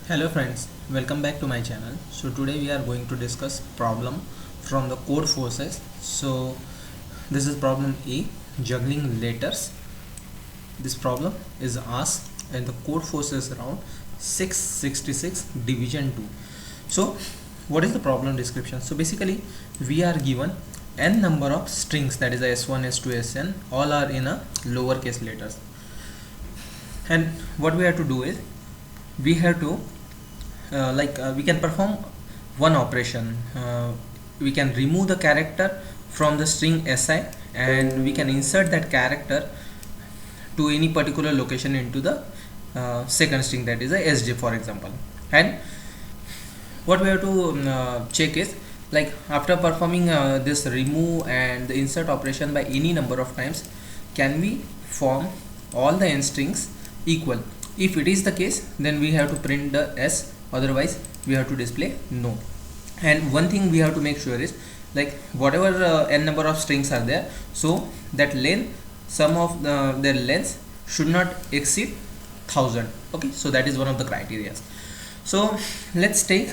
Hello friends, welcome back to my channel. So today we are going to discuss problem from the Codeforces. So this is problem A, juggling letters. This problem is asked in the Codeforces round 666 division 2. So what is the problem description? So basically we are given n number of strings, that is s1, s2, sn, all are in a lowercase letters, and what we have to do is we have to we can perform one operation. We can remove the character from the string si, and we can insert that character to any particular location into the second string, that is a sj, for example. And what we have to check is, like, after performing this remove and the insert operation by any number of times, can we form all the n strings equal? If it is the case, then we have to print the s, otherwise we have to display no. And one thing we have to make sure is, like, whatever n number of strings are there, so that length, sum of their lengths should not exceed 1000. Okay, so that is one of the criteria. So let's take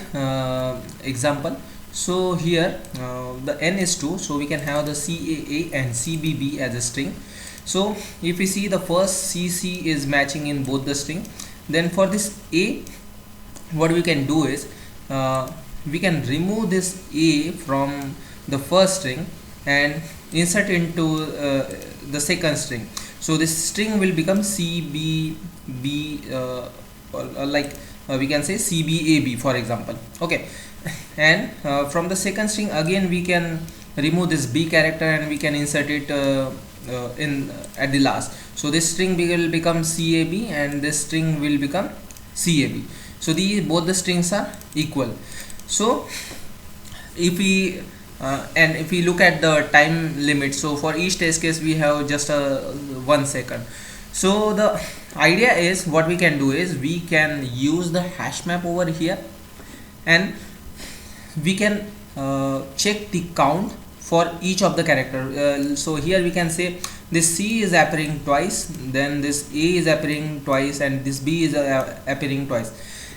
example. So here the n is 2, so we can have the CAA and CBB as a string. So if we see the first CC is matching in both the string, then for this A, what we can do is we can remove this A from the first string and insert into the second string. So this string will become CBB, we can say CBAB, for example. Okay, and from the second string again we can remove this B character and we can insert it in at the last. So this string will become CAB and this string will become CAB. So these both the strings are equal. So if we if we look at the time limit, so for each test case we have just 1 second. So the idea is, what we can do is we can use the hash map over here, and we can check the count for each of the character. So here we can say this C is appearing twice, then this A is appearing twice, and this B is appearing twice.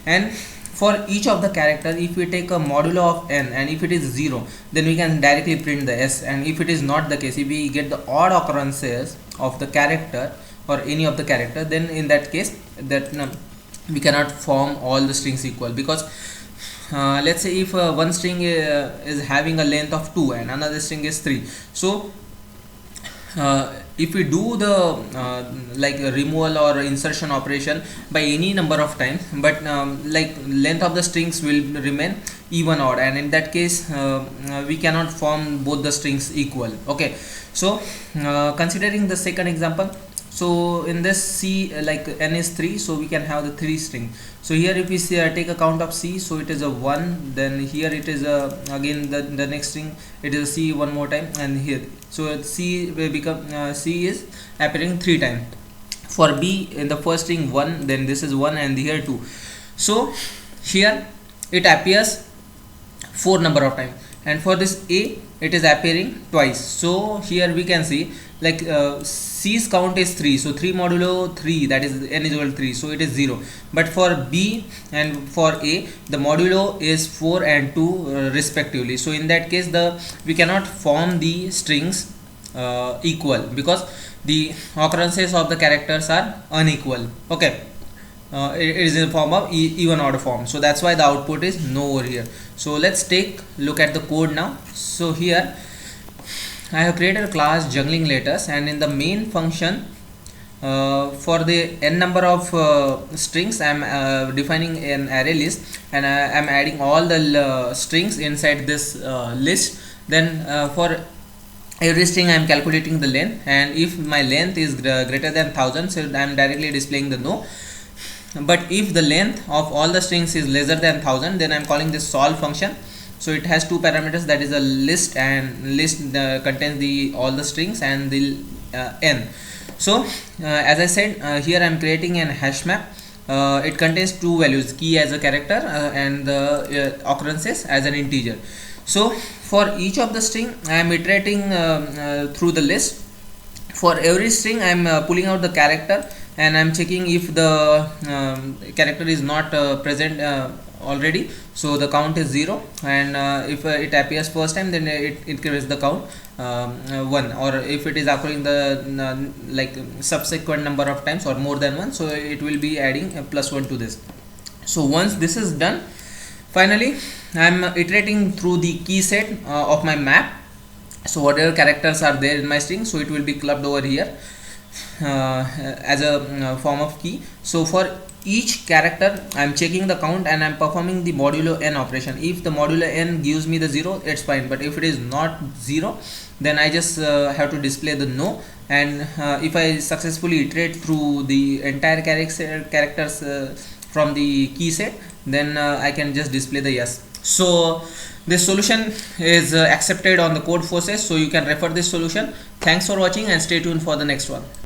And for each of the character, if we take a modulo of n, and if it is 0, then we can directly print the s. And if it is not the case, if we get the odd occurrences of the character or any of the character, then in that case that we cannot form all the strings equal, because let's say if one string is having a length of 2 and another string is 3, so if we do the like removal or insertion operation by any number of times, but like length of the strings will remain even odd, and in that case we cannot form both the strings equal. Okay, so considering the second example, so in this C, like n is 3, so we can have the 3 string. So here if we see, take a count of C, so it is a 1, then here it is a again the next string, it is a C one more time, and here so C will become C is appearing 3 times. For B, in the first string 1, then this is 1, and here 2. So here it appears 4 number of times, and for this A it is appearing twice. So here we can see, like C's count is 3, so 3 modulo 3, that is n is equal to 3, so it is 0. But for B and for A, the modulo is 4 and 2 respectively. So in that case we cannot form the strings equal, because the occurrences of the characters are unequal. Okay, it is in the form of even order form, so that's why the output is no over here. So let's take look at the code now. So here I have created a class juggling letters, and in the main function for the n number of strings, I am defining an array list, and I am adding all the strings inside this list. Then for every string I am calculating the length, and if my length is greater than 1000, so I am directly displaying the no. But if the length of all the strings is lesser than 1000, then I am calling this solve function. So it has 2 parameters, that is a list, and list contains all the strings and the n. So as I said, here I am creating an hash map. It contains 2 values, key as a character and the occurrences as an integer. So for each of the string I am iterating through the list. For every string I am pulling out the character and I'm checking if the character is not present already, so the count is 0, and if it appears first time, then it increases the count 1, or if it is occurring the like subsequent number of times or more than 1, so it will be adding a +1 to this. So once this is done, finally I'm iterating through the key set of my map. So whatever characters are there in my string, so it will be clubbed over here as a form of key. So for each character I'm checking the count and I'm performing the modulo n operation. If the modulo n gives me the 0, it's fine, but if it is not 0, then I just have to display the no. And if I successfully iterate through the entire characters from the key set, then I can just display the yes. So this solution is accepted on the Codeforces, so you can refer this solution. Thanks for watching and stay tuned for the next one.